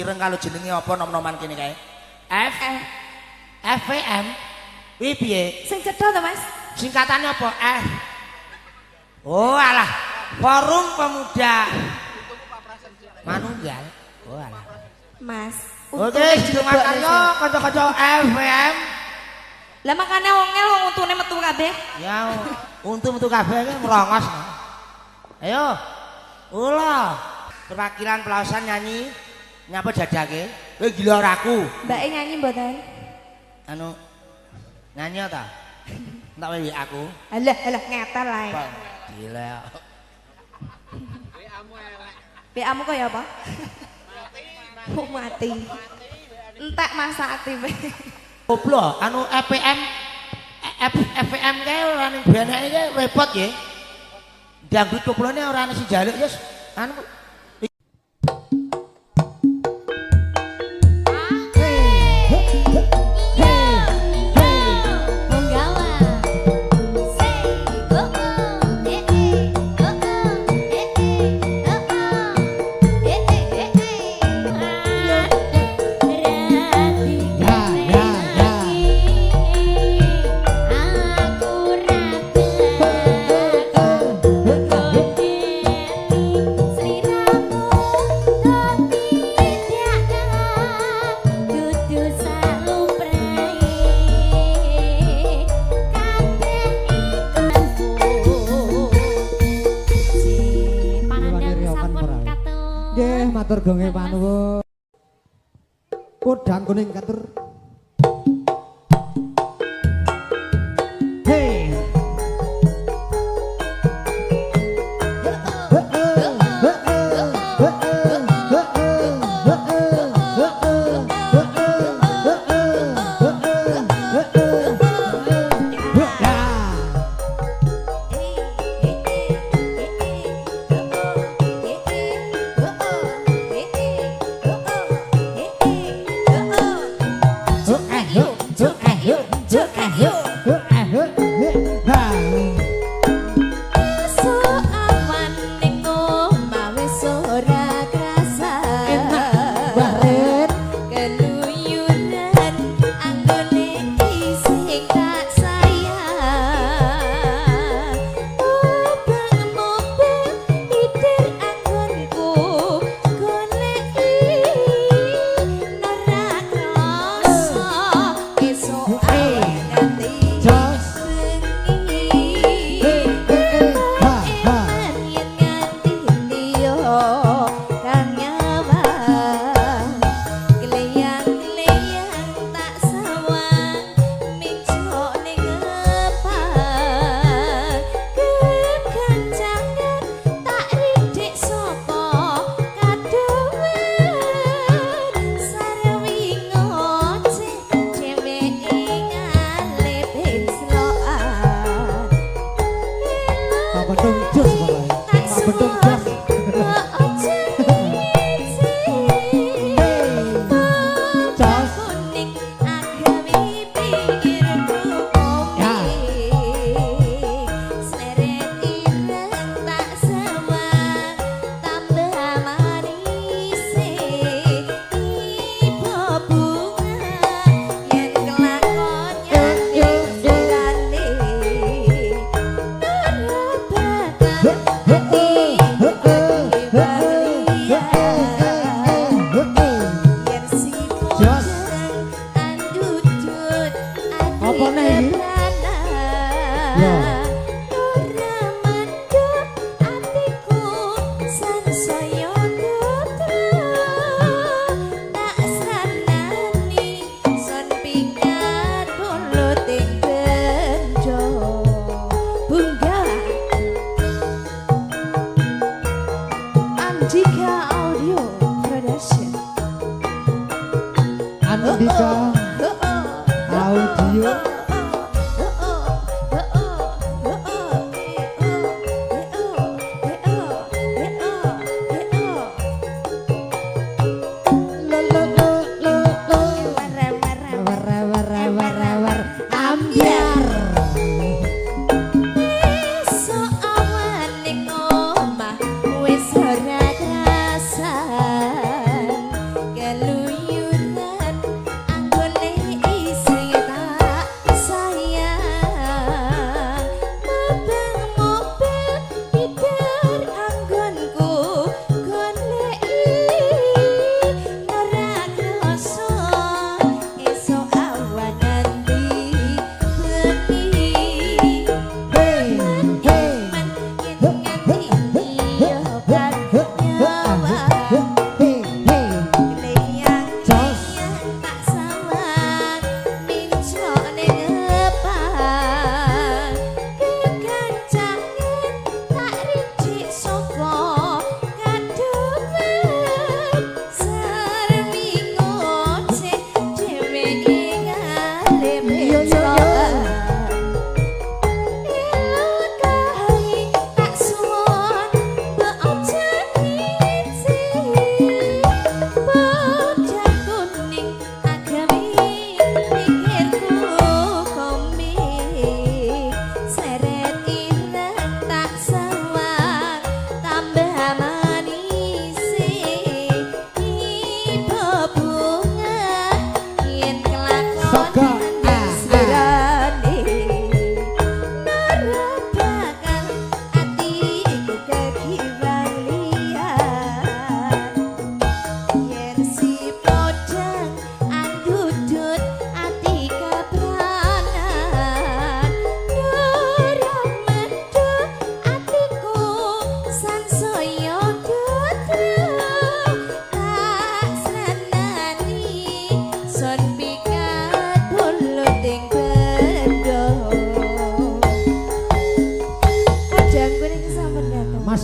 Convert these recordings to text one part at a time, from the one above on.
Ireng kalau jenenge apa nom-noman kene kae? FVM. Kuwi piye? Sing cedhak to, Mas? Singkatannya apa? Oh alah, Forum Pemuda Manunggal. Oh alah. Mas. Oke, didengarkan yo kanca-kanca FVM. Lah makane wong ngel wong untune metu kabeh. Ya, untu-untu kabeh iki merongos. Ayo. Ula. Perwakilan pelausan nyanyi nyapa jajake. Kowe gila ora aku. Mbake nyanyi mboten? Anu nyanyi ta? Entak wae aku. Alah ngetel ae. Gila. PA-mu kaya apa? Oh, mati. Entek masa aktif. Goblok, anu FVM kae ora ning beneke kae repot ya. Dangdut koplone ora ana sing njaluk ya. Anu matur gonge panuwun. Kodang kuning katur. Hey. Kel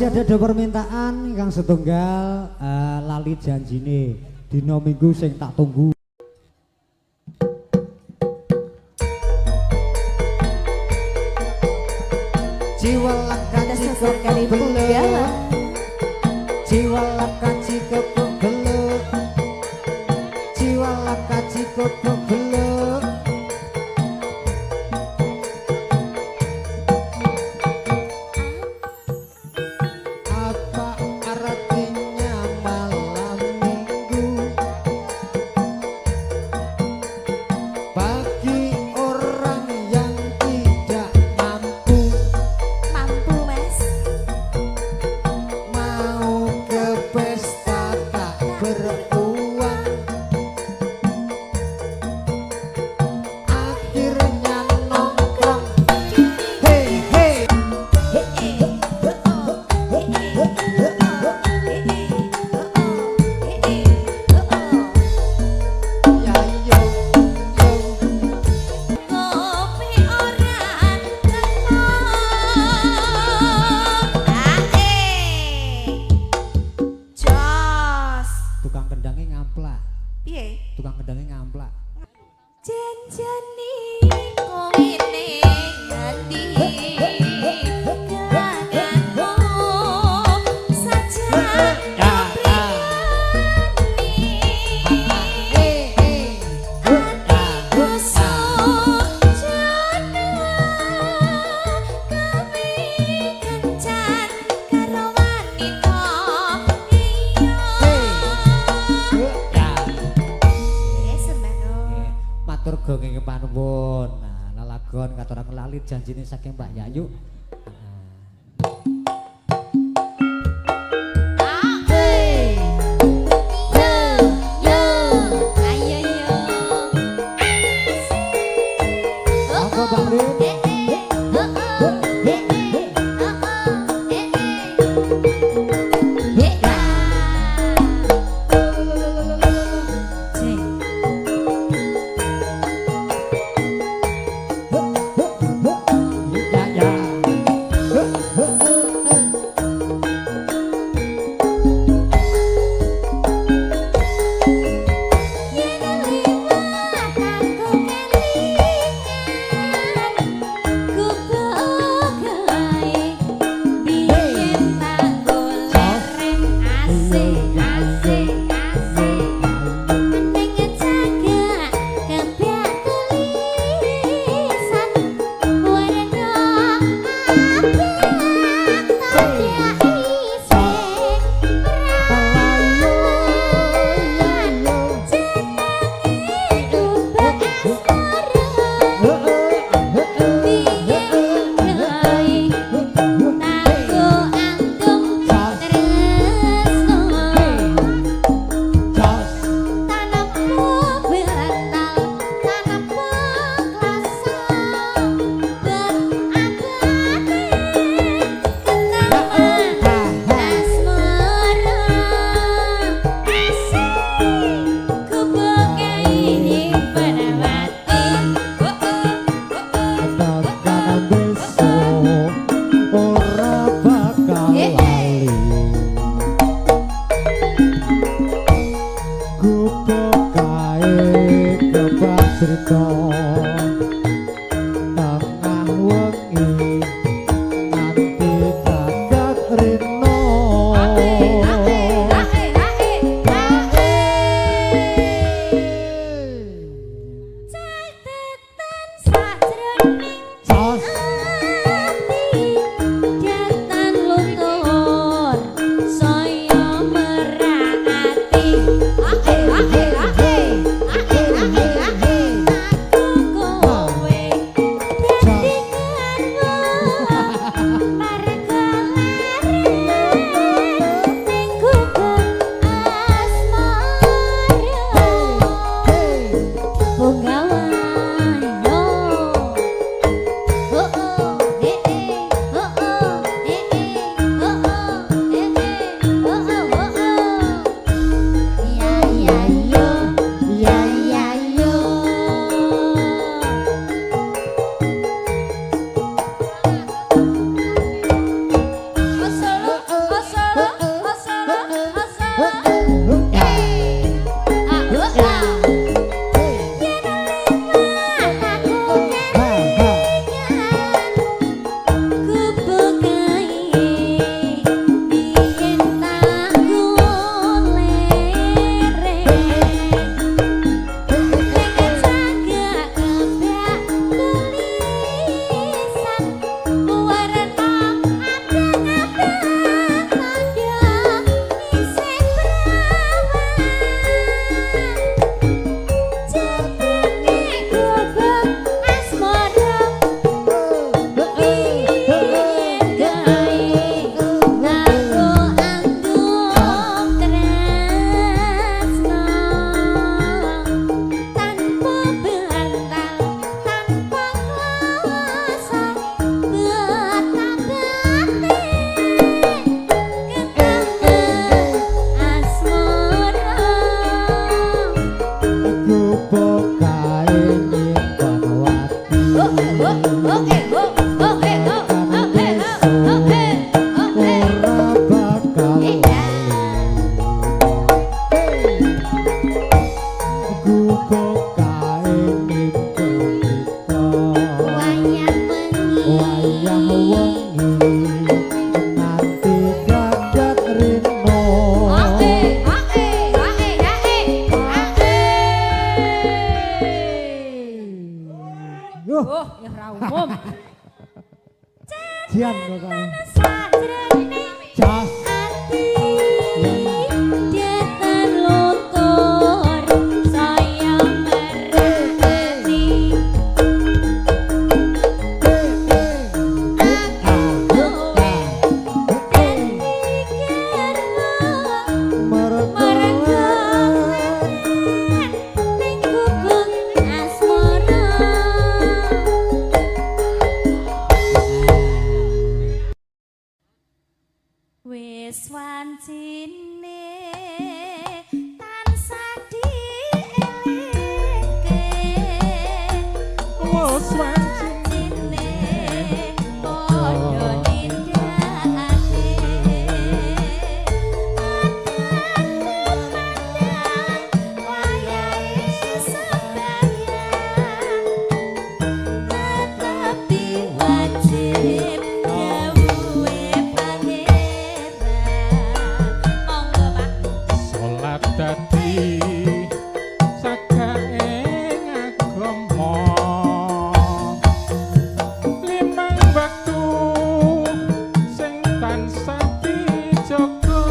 masih ada permintaan ingkang setunggal lali janjine dina Minggu sing tak tunggu. Jiwa laka jika belo, jiwa laka jika belo, jiwa laka jika belo. Apa artinya malam Minggu bagi orang yang tidak mampu? Mampu mas. Mau ke pesta tak beruang, akhirnya nongkrong. Hei hei, ya yo yo. Kopi orang Jos. Tukang kendangnya ngamplak, Piye? tukang kendangnya ngamplak. Janjani kowe ning ati gelaganmu saja atiku sujana kami kencan karo wanita liya. Semeno. Matur gongeng panuwun. Nah, lalagon katurang lali janjine saking Mbak Yayu. Apa Mbak Rin? Ya ya. Tengah wengi nanti gagak rino. Sos. Aku Loh, Oh, ya ora umum. Jian kok kae. Sajrone Jas. ati detan luntur sayang mereni. Wis wancine tansah dielingke. Wis wancine padha nindakake. Wayahe sesembayang tetapi wajib dawuhe pangeran. Monggo Pak. salat dadi sakaing agama limang wektu sing tansah dijaga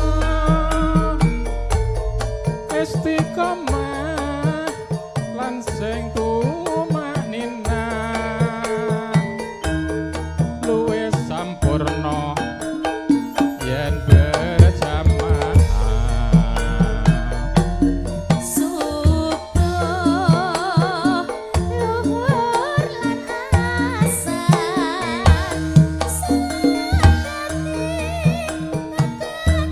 istiqomah lan sing tumanina luwih sampurna yen berjamaah. Subuh luhur lan asar sakati tetep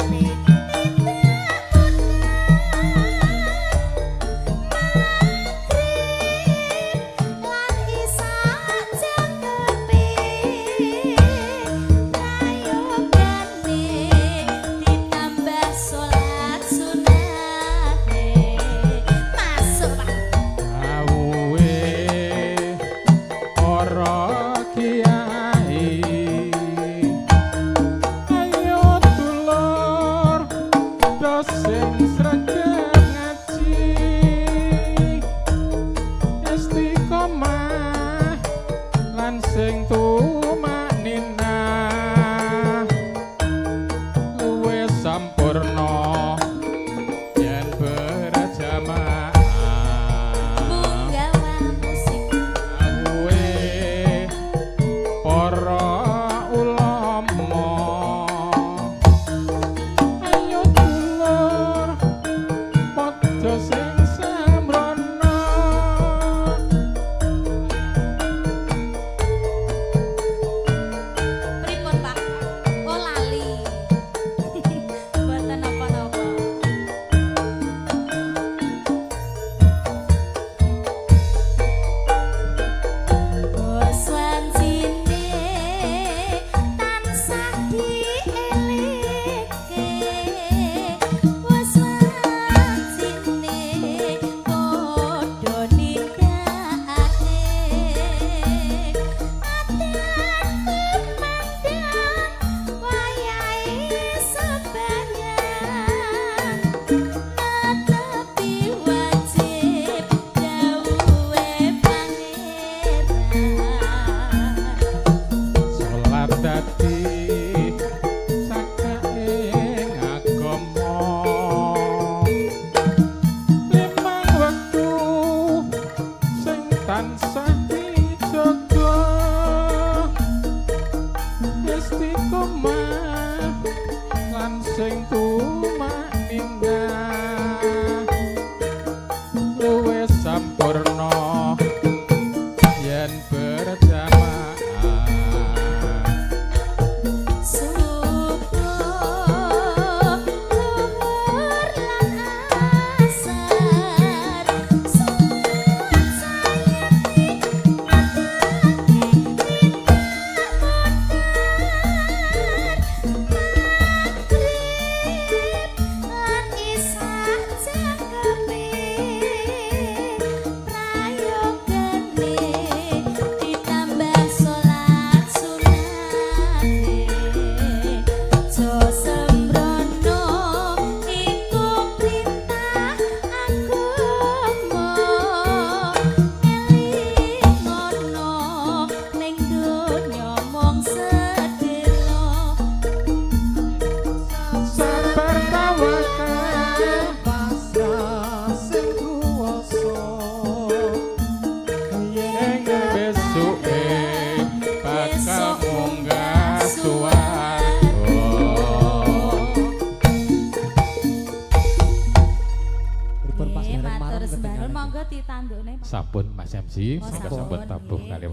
Sembarang monggo ditandukne. Pak. Sampun Mas MC, Oh, monggo sampun, sampun tabuh nggih. kali.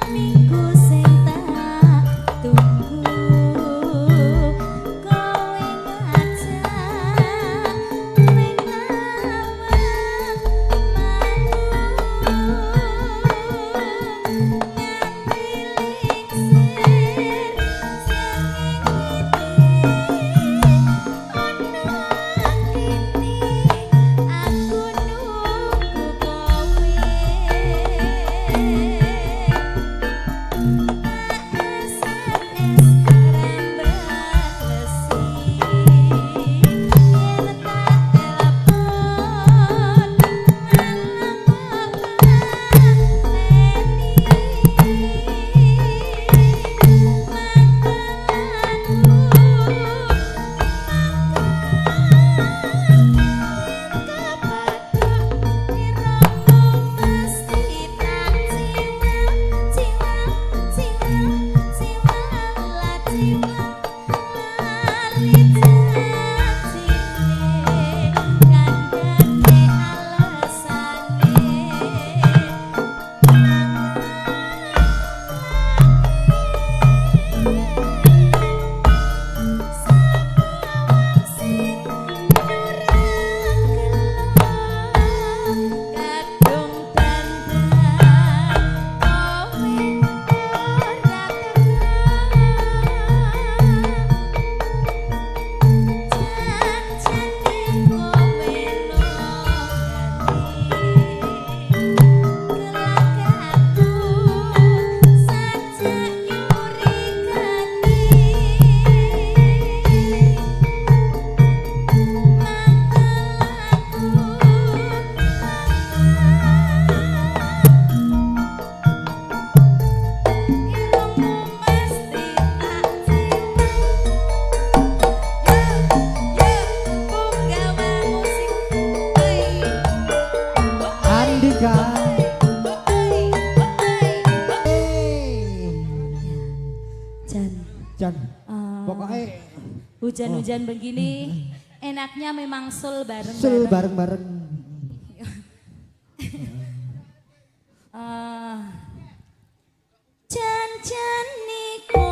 Minggu sing tak tunggu kowe ngajak ning Jan. Ah. Pokoknya Hujan-hujan begini enaknya memang sul bareng-bareng. sul bareng-bareng. Jan-jan niku